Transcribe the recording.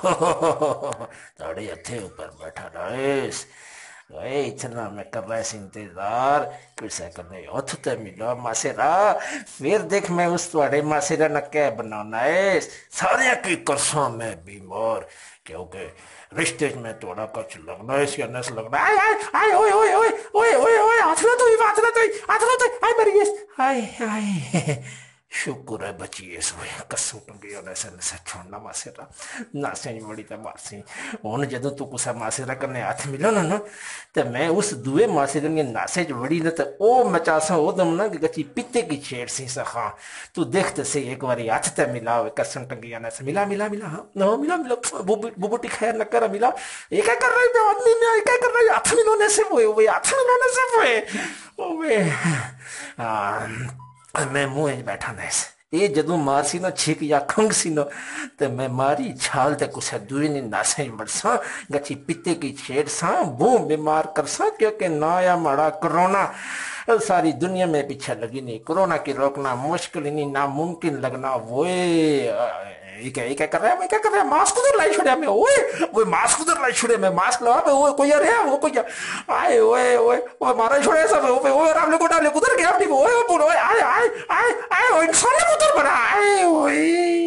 थोड़ी हथे ऊपर बैठा रहीस। ओए इतना मैं कर रहा है इंतजार किसे करने उठ ते मिलो मासेरा। फिर देख मैं उस तुम्हारे मासेरा न क्या बनाना है सारे की करसा मैं बीमार क्योंकि रिश्ते में थोड़ा कुछ लगना है इसके नस लगना आय आय आय ओए ओए ओए ओए ओए ओए हाथ ना तो आय मरी आय आय शुक्र है बचिए सोए कसम टंगी होने से नसे छोड़ना मासेरा नासे नहीं बड़ी तो मासी उन जदों तू कुछ मासेरा करने हाथ मिलो ना तो मैं उस दुए मासेरा ने नासे च बड़ी न तो ओ मचासा ओ दम ना कि गची पित्ते की छेड़ सी सखा तू देखते से एक बारी हाथ ते मिला कसम टंगी होने से मिला मिला मिला हाँ ना मिला मिला बुबुटी खैर न कर मिला ये क्या कर रही है आदमी ने ये क्या कर रही है हाथ मिलाने से वो हाथ मिलाने से वो वे मैं मुंह बैठा नहीं ये जदों मारसी ना छिक या खंग सी ना ते मैं मारी छाल ते कुछ दुई ने नासे मरसा गची पित्ते की छेड़ सा वो बीमार कर सा क्योंकि नया माड़ा कोरोना सारी दुनिया में पीछे लगी नहीं कोरोना की रोकना मुश्किल नहीं नामुमकिन लगना वो ये क्या कर रहा है मैं क्या कर रहा है मास्क उधर लाई छोड़े मैं ओए वो मास्क उधर लाई छोड़े मैं मास्क लगा पे वो कोई यार है वो कोई आए ओए ओए ओए मारा छोड़े सब ओए राम लोग डाले उधर गया अपनी ओए ओए आए आए आए आए इंसान ने उधर बना आए ओए